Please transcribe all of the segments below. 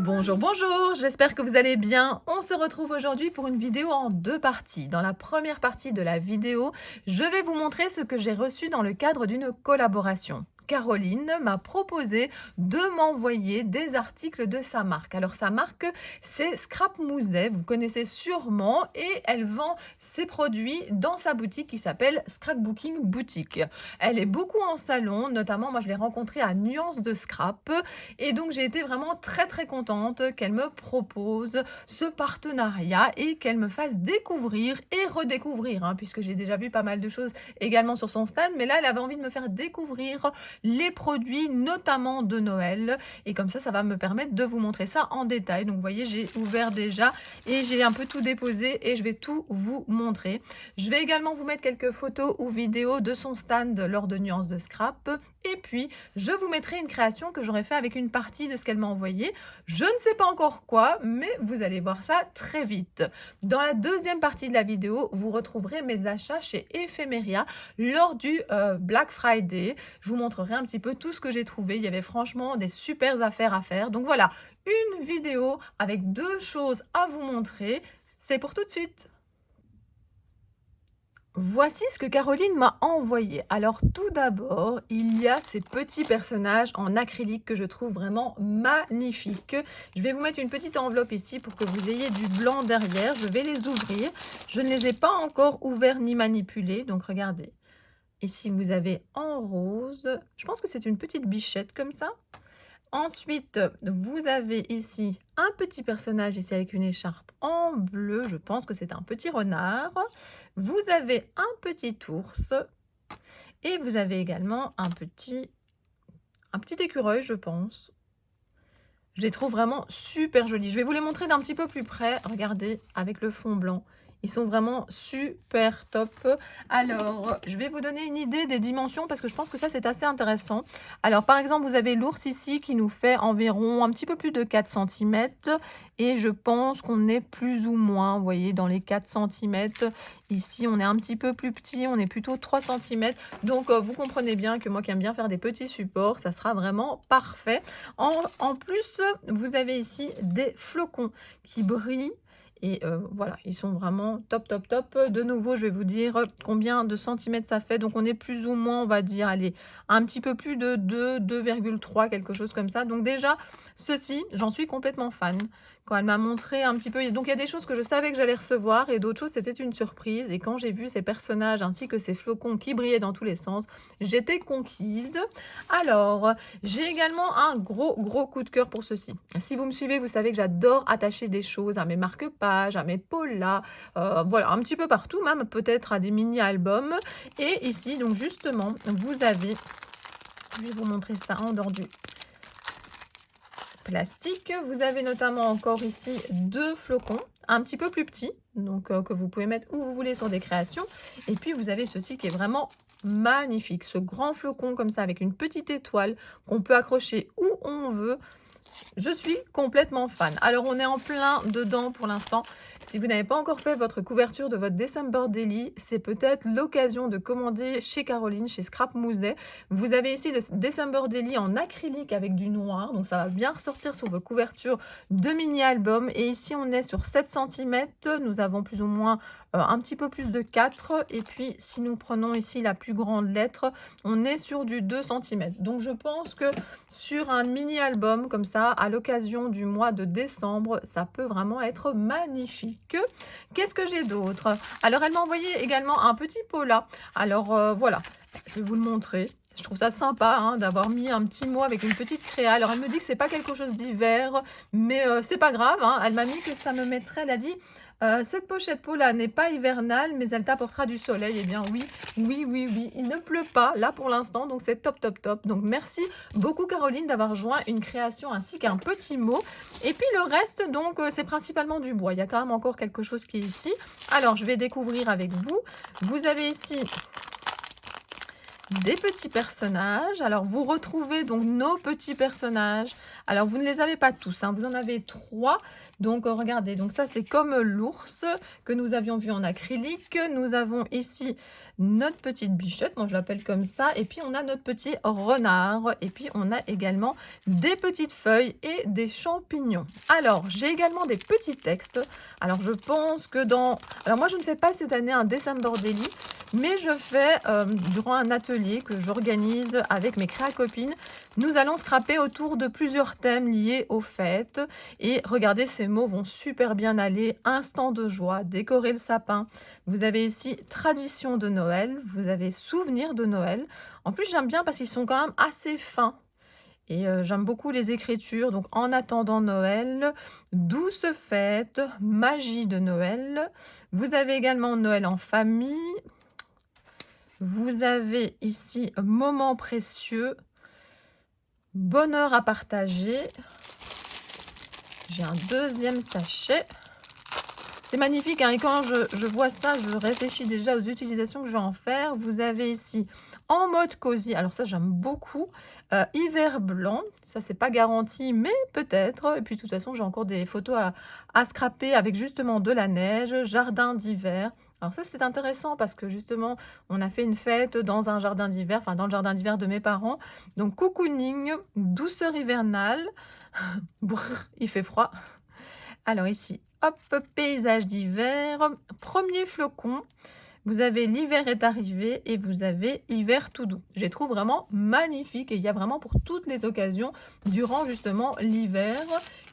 Bonjour, bonjour, j'espère que vous allez bien. On se retrouve aujourd'hui pour une vidéo en deux parties. Dans la première partie de la vidéo, je vais vous montrer ce que j'ai reçu dans le cadre d'une collaboration. Caroline m'a proposé de m'envoyer des articles de sa marque. Alors sa marque, c'est Scrap Mouzet, vous connaissez sûrement, et elle vend ses produits dans sa boutique qui s'appelle Scrapbooking Boutique. Elle est beaucoup en salon, notamment moi je l'ai rencontrée à Nuance de Scrap, et donc j'ai été vraiment très contente qu'elle me propose ce partenariat et qu'elle me fasse découvrir et redécouvrir, hein, puisque j'ai déjà vu pas mal de choses également sur son stand, mais là elle avait envie de me faire découvrir les produits, notamment de Noël, et comme ça va me permettre de vous montrer ça en détail. Donc vous voyez, j'ai ouvert déjà et j'ai un peu tout déposé et je vais tout vous montrer. Je vais également vous mettre quelques photos ou vidéos de son stand lors de Nuance de Scrap, et puis je vous mettrai une création que j'aurais fait avec une partie de ce qu'elle m'a envoyé. Je ne sais pas encore quoi, mais vous allez voir ça très vite. Dans la deuxième partie de la vidéo, vous retrouverez mes achats chez Ephemeria lors du Black Friday. Je vous montrerai un petit peu tout ce que j'ai trouvé. Il y avait franchement des super affaires à faire. Donc voilà, une vidéo avec deux choses à vous montrer. C'est pour tout de suite. Voici ce que Caroline m'a envoyé. Alors tout d'abord, il y a ces petits personnages en acrylique que je trouve vraiment magnifiques. Je vais vous mettre une petite enveloppe ici pour que vous ayez du blanc derrière. Je vais les ouvrir. Je ne les ai pas encore ouverts ni manipulés. Donc regardez. Ici, vous avez en rose. Je pense que c'est une petite bichette comme ça. Ensuite, vous avez ici un petit personnage ici avec une écharpe en bleu. Je pense que c'est un petit renard. Vous avez un petit ours. Et vous avez également un petit écureuil, je pense. Je les trouve vraiment super jolis. Je vais vous les montrer d'un petit peu plus près. Regardez, avec le fond blanc. Ils sont vraiment super top. Alors, je vais vous donner une idée des dimensions parce que je pense que ça, c'est assez intéressant. Alors, par exemple, vous avez l'ours ici qui nous fait environ un petit peu plus de 4 cm. Et je pense qu'on est plus ou moins, vous voyez, dans les 4 cm. Ici, on est un petit peu plus petit. On est plutôt 3 cm. Donc, vous comprenez bien que moi qui aime bien faire des petits supports, ça sera vraiment parfait. En plus, vous avez ici des flocons qui brillent. Et voilà, ils sont vraiment top. De nouveau, je vais vous dire combien de centimètres ça fait. Donc, on est plus ou moins, on va dire, allez, un petit peu plus de 2, 2,3, quelque chose comme ça. Donc déjà, ceci, j'en suis complètement fan. Quand elle m'a montré un petit peu, donc il y a des choses que je savais que j'allais recevoir et d'autres choses, c'était une surprise. Et quand j'ai vu ces personnages ainsi que ces flocons qui brillaient dans tous les sens, j'étais conquise. Alors, j'ai également un gros coup de cœur pour ceci. Si vous me suivez, vous savez que j'adore attacher des choses à mes marque-pages, à mes polas, voilà, un petit peu partout, même peut-être à des mini-albums. Et ici, donc justement, vous avez, je vais vous montrer ça en dehors du plastique. Vous avez notamment encore ici deux flocons, un petit peu plus petits, donc que vous pouvez mettre où vous voulez sur des créations. Et puis vous avez ceci qui est vraiment magnifique, ce grand flocon comme ça avec une petite étoile qu'on peut accrocher où on veut. Je suis complètement fan. Alors, on est en plein dedans pour l'instant. Si vous n'avez pas encore fait votre couverture de votre December Daily, c'est peut-être l'occasion de commander chez Caroline, chez Scrap Mouzet. Vous avez ici le December Daily en acrylique avec du noir. Donc, ça va bien ressortir sur vos couvertures de mini-albums. Et ici, on est sur 7 cm. Nous avons plus ou moins un petit peu plus de 4. Et puis, si nous prenons ici la plus grande lettre, on est sur du 2 cm. Donc, je pense que sur un mini-album comme ça, à l'occasion du mois de décembre, ça peut vraiment être magnifique. Qu'est-ce que j'ai d'autre? Alors, elle m'a envoyé également un petit pola. Alors, voilà, je vais vous le montrer. Je trouve ça sympa hein, d'avoir mis un petit mot avec une petite créa. Alors, elle me dit que c'est pas quelque chose d'hiver, mais c'est pas grave. Hein. Elle m'a mis que ça me mettrait, elle a dit... cette pochette pola n'est pas hivernale, mais elle t'apportera du soleil. Eh bien oui. Il ne pleut pas là pour l'instant, donc c'est top. Donc merci beaucoup Caroline d'avoir joint une création ainsi qu'un petit mot. Et puis le reste, donc c'est principalement du bois. Il y a quand même encore quelque chose qui est ici. Alors je vais découvrir avec vous. Vous avez ici des petits personnages. Alors, vous retrouvez donc nos petits personnages. Alors, vous ne les avez pas tous, hein, vous en avez 3. Donc, regardez, donc ça, c'est comme l'ours que nous avions vu en acrylique. Nous avons ici notre petite bichette, moi je l'appelle comme ça. Et puis, on a notre petit renard. Et puis, on a également des petites feuilles et des champignons. Alors, j'ai également des petits textes. Alors, je pense que dans... Alors, moi, je ne fais pas cette année un December Daily, mais je fais, durant un atelier que j'organise avec mes créa-copines, nous allons scraper autour de plusieurs thèmes liés aux fêtes. Et regardez, ces mots vont super bien aller. Instant de joie, décorer le sapin. Vous avez ici tradition de Noël, vous avez souvenir de Noël. En plus, j'aime bien parce qu'ils sont quand même assez fins. Et j'aime beaucoup les écritures. Donc, en attendant Noël, douce fête, magie de Noël. Vous avez également Noël en famille. Vous avez ici moment précieux, bonheur à partager. J'ai un deuxième sachet. C'est magnifique, hein, et quand je vois ça, je réfléchis déjà aux utilisations que je vais en faire. Vous avez ici en mode cosy, alors ça j'aime beaucoup, hiver blanc, ça c'est pas garanti, mais peut-être. Et puis de toute façon, j'ai encore des photos à scraper avec justement de la neige, jardin d'hiver. Alors ça, c'est intéressant parce que justement, on a fait une fête dans un jardin d'hiver, enfin dans le jardin d'hiver de mes parents. Donc cocooning, douceur hivernale. Brrr, il fait froid. Alors ici, hop, paysage d'hiver, premier flocon. Vous avez l'hiver est arrivé et vous avez hiver tout doux. Je les trouve vraiment magnifiques et il y a vraiment pour toutes les occasions durant justement l'hiver.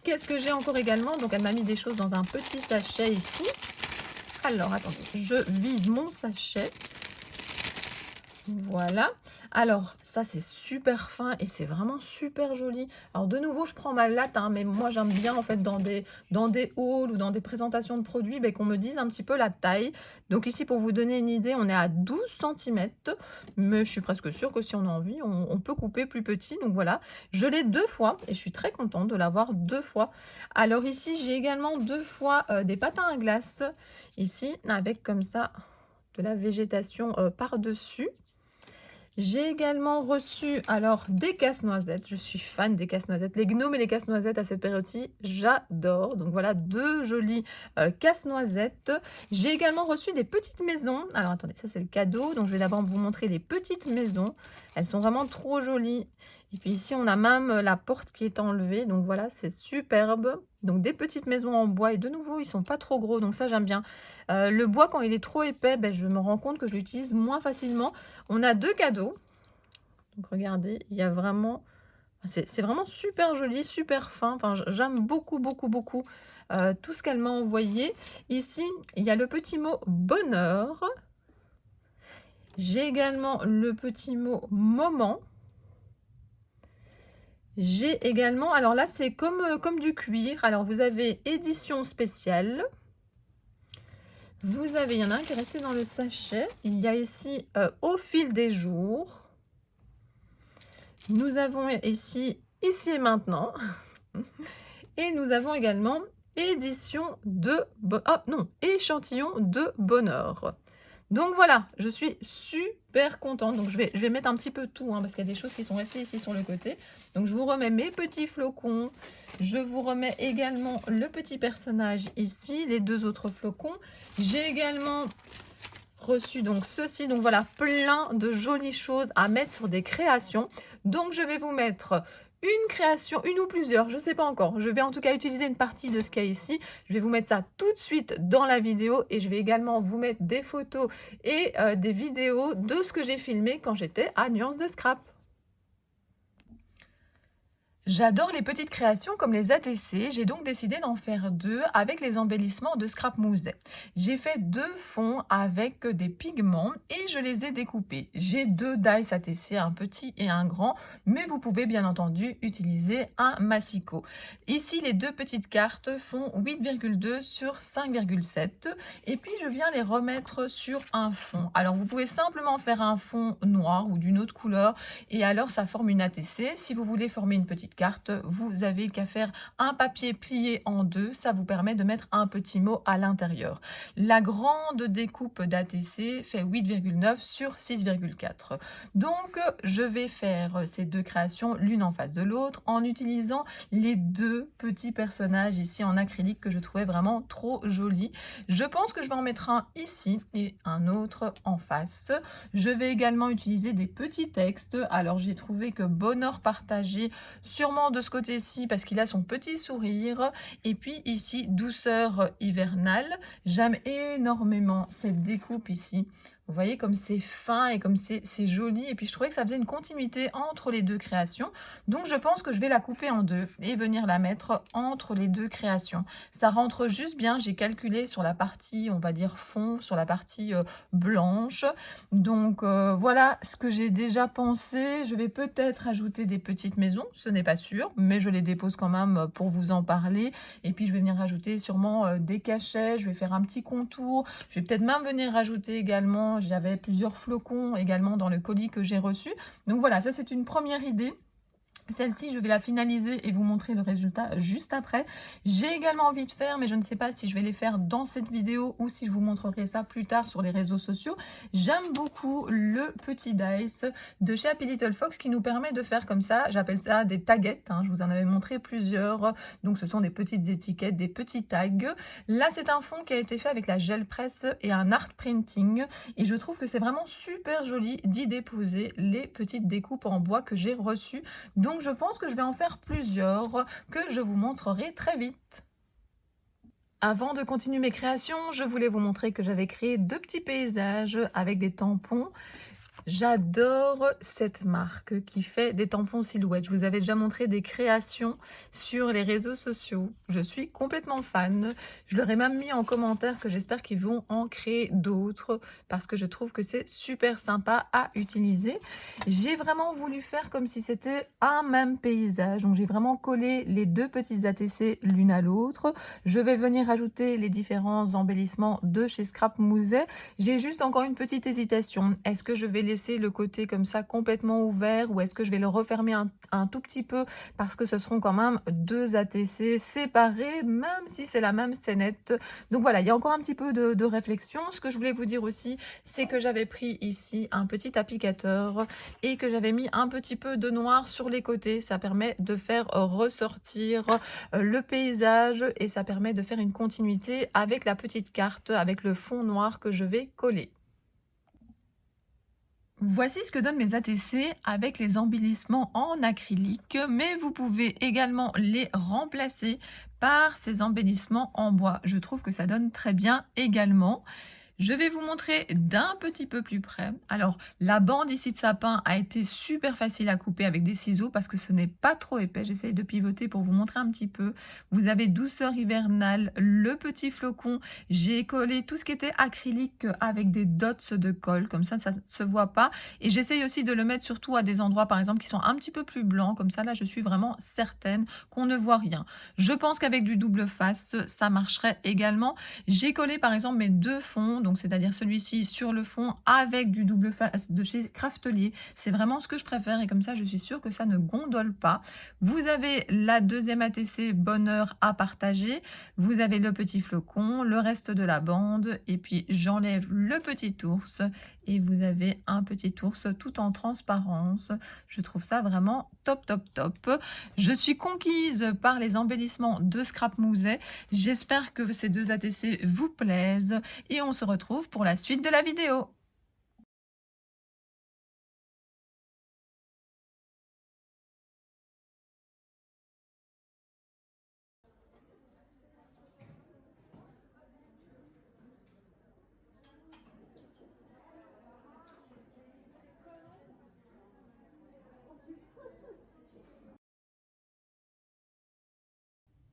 Qu'est-ce que j'ai encore également? Donc elle m'a mis des choses dans un petit sachet ici. Alors, attendez, je vide mon sachet. Voilà. Alors, ça, c'est super fin et c'est vraiment super joli. Alors, de nouveau, je prends ma latte, hein, mais moi, j'aime bien, en fait, dans des hauls ou dans des présentations de produits, ben, qu'on me dise un petit peu la taille. Donc, ici, pour vous donner une idée, on est à 12 cm. Mais je suis presque sûre que si on a envie, on peut couper plus petit. Donc, voilà. Je l'ai 2 fois et je suis très contente de l'avoir 2 fois. Alors, ici, j'ai également 2 fois des patins à glace. Ici, avec comme ça de la végétation par-dessus. J'ai également reçu alors des casse-noisettes. Je suis fan des casse-noisettes. Les gnomes et les casse-noisettes à cette période-ci, j'adore. Donc voilà, 2 jolis casse-noisettes. J'ai également reçu des petites maisons. Alors attendez, ça c'est le cadeau. Donc je vais d'abord vous montrer les petites maisons. Elles sont vraiment trop jolies. Et puis ici, on a même la porte qui est enlevée. Donc voilà, c'est superbe. Donc des petites maisons en bois. Et de nouveau, ils sont pas trop gros. Donc ça, j'aime bien. Le bois, quand il est trop épais, ben, je me rends compte que je l'utilise moins facilement. On a 2 cadeaux. Donc regardez, il y a vraiment... C'est vraiment super joli, super fin. Enfin, j'aime beaucoup, beaucoup, beaucoup tout ce qu'elle m'a envoyé. Ici, il y a le petit mot bonheur. J'ai également le petit mot moment. J'ai également, alors là, c'est comme du cuir. Alors, vous avez édition spéciale. Vous avez, il y en a un qui est resté dans le sachet. Il y a ici au fil des jours. Nous avons ici et maintenant. Et nous avons également édition de... Ah non, échantillon de bonheur. Donc voilà, je suis super contente. Donc je vais mettre un petit peu tout, hein, parce qu'il y a des choses qui sont restées ici sur le côté. Donc je vous remets mes petits flocons. Je vous remets également le petit personnage ici, les 2 autres flocons. J'ai également reçu donc ceci. Donc voilà, plein de jolies choses à mettre sur des créations. Donc je vais vous mettre une création, une ou plusieurs, je ne sais pas encore. Je vais en tout cas utiliser une partie de ce qu'il y a ici. Je vais vous mettre ça tout de suite dans la vidéo et je vais également vous mettre des photos et des vidéos de ce que j'ai filmé quand j'étais à Nuance de Scrap. J'adore les petites créations comme les ATC, j'ai donc décidé d'en faire 2 avec les embellissements de Scrap Mouzet. J'ai fait 2 fonds avec des pigments et je les ai découpés. J'ai 2 dice ATC, un petit et un grand, mais vous pouvez bien entendu utiliser un massicot. Ici, les 2 petites cartes font 8,2 sur 5,7 et puis je viens les remettre sur un fond. Alors vous pouvez simplement faire un fond noir ou d'une autre couleur et alors ça forme une ATC. Si vous voulez former une petite carte, vous avez qu'à faire un papier plié en deux, ça vous permet de mettre un petit mot à l'intérieur. La grande découpe d'ATC fait 8,9 sur 6,4. Donc, je vais faire ces deux créations l'une en face de l'autre en utilisant les deux petits personnages ici en acrylique que je trouvais vraiment trop jolis. Je pense que je vais en mettre un ici et un autre en face. Je vais également utiliser des petits textes. Alors, j'ai trouvé que bonheur partagé, sûrement de ce côté-ci parce qu'il a son petit sourire. Et puis ici, douceur hivernale. J'aime énormément cette découpe ici. Vous voyez comme c'est fin et comme c'est joli. Et puis je trouvais que ça faisait une continuité entre les deux créations. Donc je pense que je vais la couper en deux et venir la mettre entre les deux créations. Ça rentre juste bien. J'ai calculé sur la partie, on va dire fond, sur la partie blanche. Donc voilà ce que j'ai déjà pensé. Je vais peut-être ajouter des petites maisons. Ce n'est pas sûr, mais je les dépose quand même pour vous en parler. Et puis je vais venir rajouter sûrement des cachets. Je vais faire un petit contour. Je vais peut-être même venir rajouter également, j'avais plusieurs flocons également dans le colis que j'ai reçu. Donc voilà, ça c'est une première idée. Celle-ci, je vais la finaliser et vous montrer le résultat juste après. J'ai également envie de faire, mais je ne sais pas si je vais les faire dans cette vidéo ou si je vous montrerai ça plus tard sur les réseaux sociaux. J'aime beaucoup le petit dice de chez Happy Little Fox qui nous permet de faire comme ça. J'appelle ça des taguettes. Je vous en avais montré plusieurs. Donc, ce sont des petites étiquettes, des petits tags. Là, c'est un fond qui a été fait avec la gel presse et un art printing. Et je trouve que c'est vraiment super joli d'y déposer les petites découpes en bois que j'ai reçues. Donc, je pense que je vais en faire plusieurs que je vous montrerai très vite. Avant de continuer mes créations, je voulais vous montrer que j'avais créé deux petits paysages avec des tampons. J'adore cette marque qui fait des tampons silhouettes. Je vous avais déjà montré des créations sur les réseaux sociaux. Je suis complètement fan. Je leur ai même mis en commentaire que j'espère qu'ils vont en créer d'autres parce que je trouve que c'est super sympa à utiliser. J'ai vraiment voulu faire comme si c'était un même paysage. Donc j'ai vraiment collé les deux petites ATC l'une à l'autre. Je vais venir ajouter les différents embellissements de chez Scrap Mouset. J'ai juste encore une petite hésitation. Est-ce que je vais laisser le côté comme ça complètement ouvert ou est-ce que je vais le refermer un tout petit peu parce que ce seront quand même deux ATC séparés même si c'est la même scénette. Donc voilà, il y a encore un petit peu de réflexion. Ce que je voulais vous dire aussi, c'est que j'avais pris ici un petit applicateur et que j'avais mis un petit peu de noir sur les côtés. Ça permet de faire ressortir le paysage et ça permet de faire une continuité avec la petite carte, avec le fond noir que je vais coller. Voici ce que donnent mes ATC avec les embellissements en acrylique, mais vous pouvez également les remplacer par ces embellissements en bois. Je trouve que ça donne très bien également. Je vais vous montrer d'un petit peu plus près. Alors, la bande ici de sapin a été super facile à couper avec des ciseaux parce que ce n'est pas trop épais. J'essaye de pivoter pour vous montrer un petit peu. Vous avez douceur hivernale, le petit flocon. J'ai collé tout ce qui était acrylique avec des dots de colle. Comme ça ne se voit pas. Et j'essaye aussi de le mettre surtout à des endroits, par exemple, qui sont un petit peu plus blancs. Comme ça, là, je suis vraiment certaine qu'on ne voit rien. Je pense qu'avec du double face, ça marcherait également. J'ai collé, par exemple, mes deux fonds. Donc c'est-à-dire celui-ci sur le fond avec du double face de chez Craftelier. C'est vraiment ce que je préfère et comme ça je suis sûre que ça ne gondole pas. Vous avez la deuxième ATC bonheur à partager. Vous avez le petit flocon, le reste de la bande et puis j'enlève le petit ours et vous avez un petit ours tout en transparence. Je trouve ça vraiment top, top, top. Je suis conquise par les embellissements de Scrap Mouset. J'espère que ces deux ATC vous plaisent et on se retrouve pour la suite de la vidéo.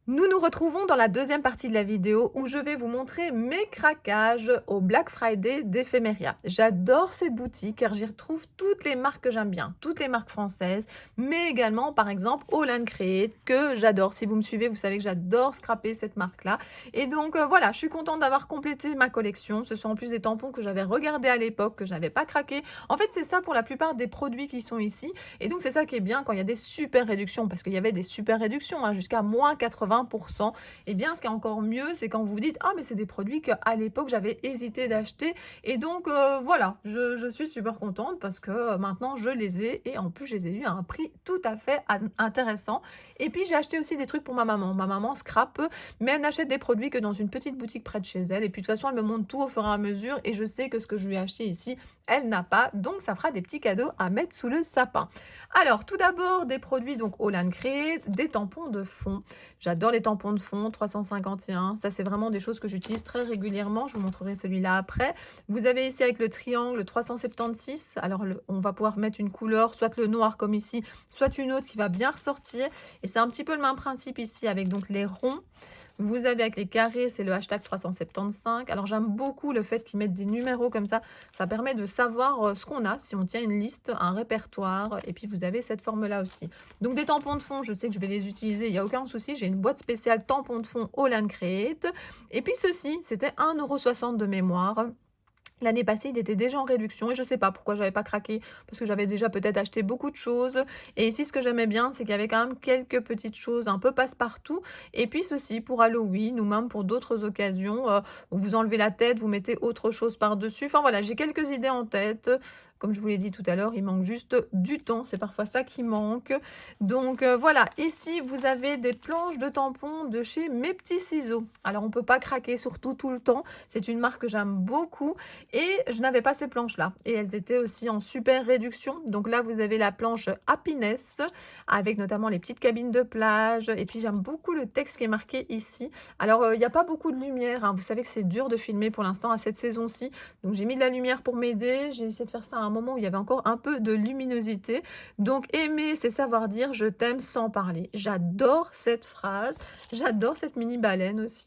Nous nous retrouvons dans la deuxième partie de la vidéo où je vais vous montrer mes craquages au Black Friday d'Ephemeria. J'adore cette boutique car j'y retrouve toutes les marques que j'aime bien, toutes les marques françaises, mais également par exemple All Create que j'adore. Si vous me suivez, vous savez que j'adore scraper cette marque-là. Et donc voilà, je suis contente d'avoir complété ma collection. Ce sont en plus des tampons que j'avais regardés à l'époque, que je n'avais pas craqué. En fait, c'est ça pour la plupart des produits qui sont ici. Et donc c'est ça qui est bien quand il y a des super réductions, parce qu'il y avait des super réductions, hein, jusqu'à moins 80%. Et bien ce qui est encore mieux, c'est quand vous dites ah mais c'est des produits qu'à l'époque j'avais hésité d'acheter, et donc voilà, je suis super contente parce que maintenant je les ai, et en plus je les ai eu à un prix tout à fait intéressant. Et puis j'ai acheté aussi des trucs pour ma maman scrap, mais elle n'achète des produits que dans une petite boutique près de chez elle, et puis de toute façon elle me montre tout au fur et à mesure, et je sais que ce que je lui ai acheté ici elle n'a pas, donc ça fera des petits cadeaux à mettre sous le sapin. Alors tout d'abord des produits donc All Create, des tampons de fond. J'adore les tampons de fond 351, ça c'est vraiment des choses que j'utilise très régulièrement. Je vous montrerai celui-là après. Vous avez ici avec le triangle 376, alors on va pouvoir mettre une couleur, soit le noir comme ici, soit une autre qui va bien ressortir, et c'est un petit peu le même principe ici avec donc les ronds. Vous avez avec les carrés, c'est le hashtag 375. Alors j'aime beaucoup le fait qu'ils mettent des numéros comme ça permet de savoir ce qu'on a, si on tient une liste, un répertoire, et puis vous avez cette forme-là aussi. Donc des tampons de fond, je sais que je vais les utiliser, il n'y a aucun souci, j'ai une boîte spéciale tampons de fond All Create. Et puis ceci, c'était 1,60 € de mémoire. L'année passée, il était déjà en réduction et je ne sais pas pourquoi j'avais pas craqué, parce que j'avais déjà peut-être acheté beaucoup de choses. Et ici, ce que j'aimais bien, c'est qu'il y avait quand même quelques petites choses un peu passe-partout. Et puis ceci pour Halloween ou même pour d'autres occasions, où vous enlevez la tête, vous mettez autre chose par-dessus. Enfin voilà, j'ai quelques idées en tête. Comme je vous l'ai dit tout à l'heure, il manque juste du temps. C'est parfois ça qui manque. Donc voilà, ici, vous avez des planches de tampons de chez Mes Petits Ciseaux. Alors, on ne peut pas craquer surtout tout le temps. C'est une marque que j'aime beaucoup. Et je n'avais pas ces planches-là. Et elles étaient aussi en super réduction. Donc là, vous avez la planche Happiness, avec notamment les petites cabines de plage. Et puis, j'aime beaucoup le texte qui est marqué ici. Alors, il n'y a pas beaucoup de lumière, hein. Vous savez que c'est dur de filmer pour l'instant à cette saison-ci. Donc, j'ai mis de la lumière pour m'aider. J'ai essayé de faire ça à un moment où il y avait encore un peu de luminosité. Donc aimer, c'est savoir dire je t'aime sans parler. J'adore cette phrase, j'adore cette mini baleine aussi.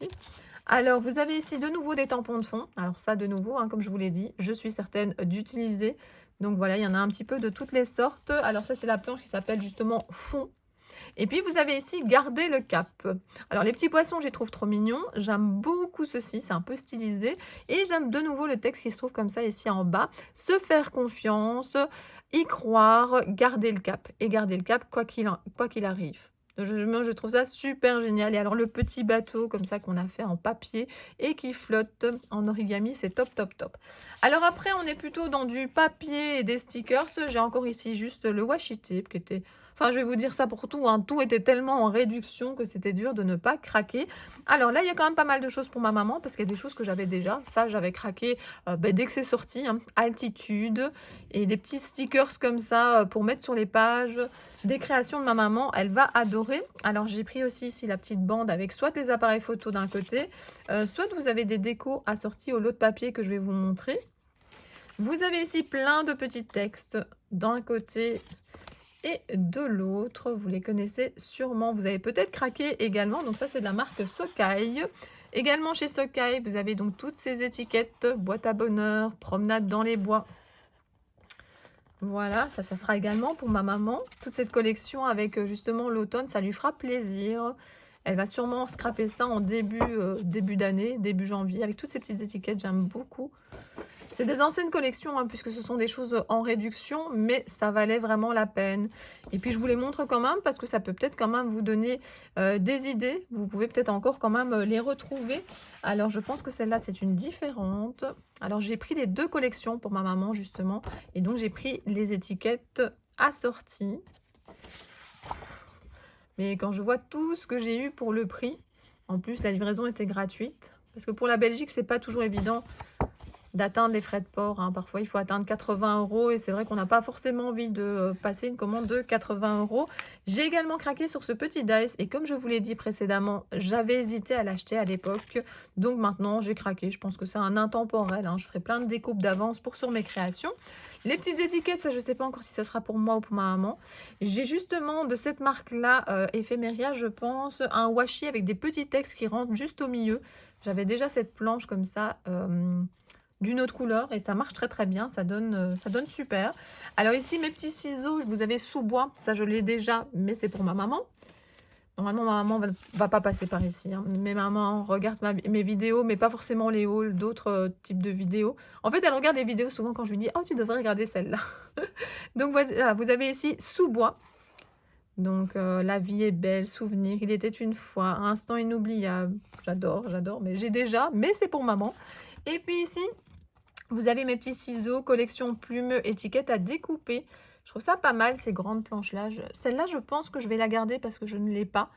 Alors vous avez ici de nouveau des tampons de fond. Alors ça de nouveau, hein, comme je vous l'ai dit, je suis certaine d'utiliser. Donc voilà, il y en a un petit peu de toutes les sortes. Alors ça c'est la planche qui s'appelle justement fond. Et puis vous avez ici garder le cap. Alors les petits poissons, je les trouve trop mignons. J'aime beaucoup ceci, c'est un peu stylisé. Et j'aime de nouveau le texte qui se trouve comme ça ici en bas. Se faire confiance, y croire, garder le cap. Et garder le cap quoi qu'il arrive. Je trouve ça super génial. Et alors le petit bateau comme ça qu'on a fait en papier et qui flotte en origami, c'est top top top. Alors après on est plutôt dans du papier et des stickers. J'ai encore ici juste le washi tape qui était... Enfin, je vais vous dire ça pour tout, hein. Tout était tellement en réduction que c'était dur de ne pas craquer. Alors là, il y a quand même pas mal de choses pour ma maman, parce qu'il y a des choses que j'avais déjà. Ça, j'avais craqué dès que c'est sorti, hein. Altitude et des petits stickers comme ça pour mettre sur les pages. Des créations de ma maman, elle va adorer. Alors, j'ai pris aussi ici la petite bande avec soit les appareils photo d'un côté, soit vous avez des décos assortis au lot de papier que je vais vous montrer. Vous avez ici plein de petits textes d'un côté et de l'autre. Vous les connaissez sûrement, vous avez peut-être craqué également. Donc ça c'est de la marque Sokai. Également chez Sokai, vous avez donc toutes ces étiquettes, boîte à bonheur, promenade dans les bois. Voilà, ça sera également pour ma maman. Toute cette collection avec justement l'automne, ça lui fera plaisir. Elle va sûrement scraper ça en début d'année, début janvier, avec toutes ces petites étiquettes, j'aime beaucoup. C'est des anciennes collections, hein, puisque ce sont des choses en réduction, mais ça valait vraiment la peine. Et puis, je vous les montre quand même, parce que ça peut peut-être quand même vous donner des idées. Vous pouvez peut-être encore quand même les retrouver. Alors, je pense que celle-là, c'est une différente. Alors, j'ai pris les deux collections pour ma maman, justement. Et donc, j'ai pris les étiquettes assorties. Mais quand je vois tout ce que j'ai eu pour le prix, en plus, la livraison était gratuite. Parce que pour la Belgique, c'est pas toujours évident d'atteindre les frais de port, hein. Parfois, il faut atteindre 80 € et c'est vrai qu'on n'a pas forcément envie de passer une commande de 80 €. J'ai également craqué sur ce petit dice et comme je vous l'ai dit précédemment, j'avais hésité à l'acheter à l'époque. Donc maintenant, j'ai craqué. Je pense que c'est un intemporel, hein. Je ferai plein de découpes d'avance pour sur mes créations. Les petites étiquettes, ça je sais pas encore si ça sera pour moi ou pour ma maman. J'ai justement de cette marque-là, Ephemeria, je pense, un washi avec des petits textes qui rentrent juste au milieu. J'avais déjà cette planche comme ça, d'une autre couleur et ça marche très, très bien, ça donne super. Alors ici, mes petits ciseaux, je vous avais sous-bois, ça je l'ai déjà, mais c'est pour ma maman. Normalement, ma maman va pas passer par ici, hein. Mais maman regarde mes vidéos, mais pas forcément les hauls, d'autres types de vidéos. En fait, elle regarde les vidéos souvent quand je lui dis: «Oh, tu devrais regarder celle-là». Donc voilà, vous avez ici sous-bois. Donc la vie est belle, souvenir, il était une fois, un instant inoubliable. J'adore, j'adore, mais j'ai déjà, mais c'est pour maman. Et puis ici, vous avez mes petits ciseaux, collection plume, étiquette à découper. Je trouve ça pas mal, ces grandes planches-là. Celle-là, je pense que je vais la garder parce que je ne l'ai pas.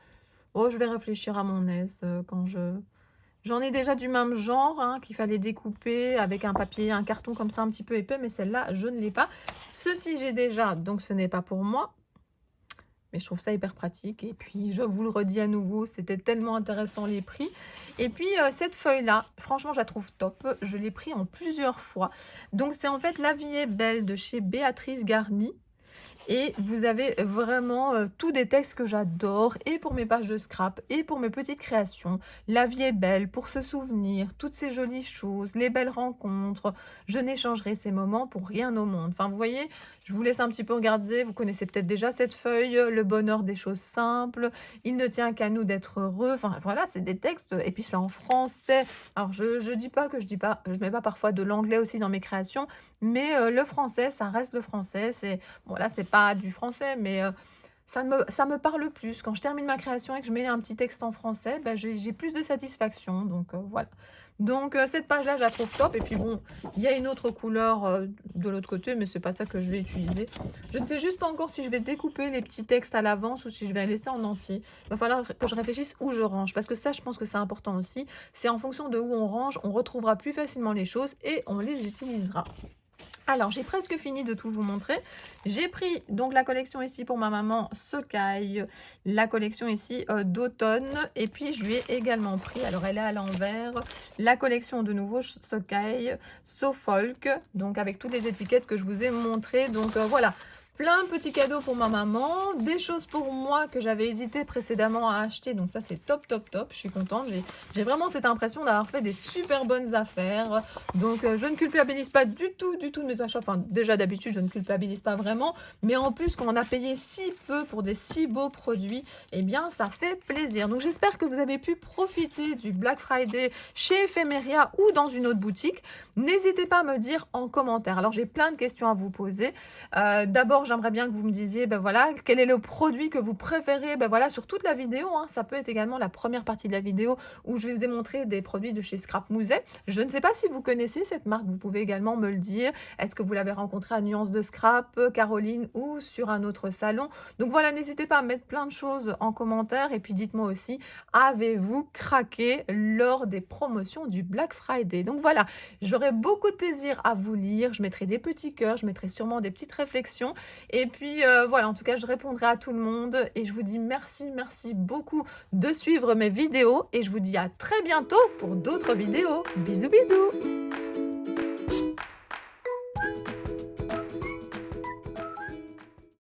Oh, je vais réfléchir à mon aise quand je... J'en ai déjà du même genre, hein, qu'il fallait découper avec un papier, un carton comme ça un petit peu épais, mais celle-là, je ne l'ai pas. Ceci, j'ai déjà, donc ce n'est pas pour moi. Mais je trouve ça hyper pratique. Et puis, je vous le redis à nouveau, c'était tellement intéressant les prix. Et puis, cette feuille-là, franchement, je la trouve top. Je l'ai pris en plusieurs fois. Donc, c'est en fait La vie est belle de chez Béatrice Garni. Et vous avez vraiment tous des textes que j'adore, et pour mes pages de scrap, et pour mes petites créations. La vie est belle, pour se souvenir, toutes ces jolies choses, les belles rencontres. Je n'échangerai ces moments pour rien au monde. Enfin, vous voyez, je vous laisse un petit peu regarder. Vous connaissez peut-être déjà cette feuille, le bonheur des choses simples. Il ne tient qu'à nous d'être heureux. Enfin, voilà, c'est des textes, et puis c'est en français. Alors, je dis pas que je mets pas parfois de l'anglais aussi dans mes créations, mais le français, ça reste le français. C'est bon, là, c'est pas du français, mais ça me parle plus. Quand je termine ma création et que je mets un petit texte en français, ben, j'ai plus de satisfaction. Donc voilà. Donc cette page-là, je la trouve top. Et puis bon, il y a une autre couleur de l'autre côté, mais c'est pas ça que je vais utiliser. Je ne sais juste pas encore si je vais découper les petits textes à l'avance ou si je vais les laisser en entier. Il va falloir que je réfléchisse où je range. Parce que ça, je pense que c'est important aussi. C'est en fonction de où on range, on retrouvera plus facilement les choses et on les utilisera. Alors, j'ai presque fini de tout vous montrer. J'ai pris donc la collection ici pour ma maman, Socaille, la collection ici d'automne. Et puis, je lui ai également pris, alors elle est à l'envers, la collection de nouveau Socaille, So Folk, donc avec toutes les étiquettes que je vous ai montrées. Donc voilà. Plein de petits cadeaux pour ma maman, des choses pour moi que j'avais hésité précédemment à acheter. Donc ça, c'est top, top, top. Je suis contente. J'ai vraiment cette impression d'avoir fait des super bonnes affaires. Donc je ne culpabilise pas du tout de mes achats. Enfin, déjà d'habitude, je ne culpabilise pas vraiment. Mais en plus, quand on a payé si peu pour des si beaux produits, eh bien, ça fait plaisir. Donc j'espère que vous avez pu profiter du Black Friday chez Ephemeria ou dans une autre boutique. N'hésitez pas à me dire en commentaire. Alors, j'ai plein de questions à vous poser. D'abord, j'aimerais bien que vous me disiez, ben voilà, quel est le produit que vous préférez, ben voilà, sur toute la vidéo, hein. Ça peut être également la première partie de la vidéo où je vous ai montré des produits de chez Scrap Mouset. Je ne sais pas si vous connaissez cette marque, vous pouvez également me le dire. Est-ce que vous l'avez rencontrée à Nuance de Scrap, Caroline ou sur un autre salon? Donc voilà, n'hésitez pas à mettre plein de choses en commentaire et puis dites-moi aussi, avez-vous craqué lors des promotions du Black Friday? Donc voilà, j'aurai beaucoup de plaisir à vous lire, je mettrai des petits cœurs, je mettrai sûrement des petites réflexions. Et puis voilà, en tout cas, je répondrai à tout le monde. Et je vous dis merci, merci beaucoup de suivre mes vidéos. Et je vous dis à très bientôt pour d'autres vidéos. Bisous, bisous!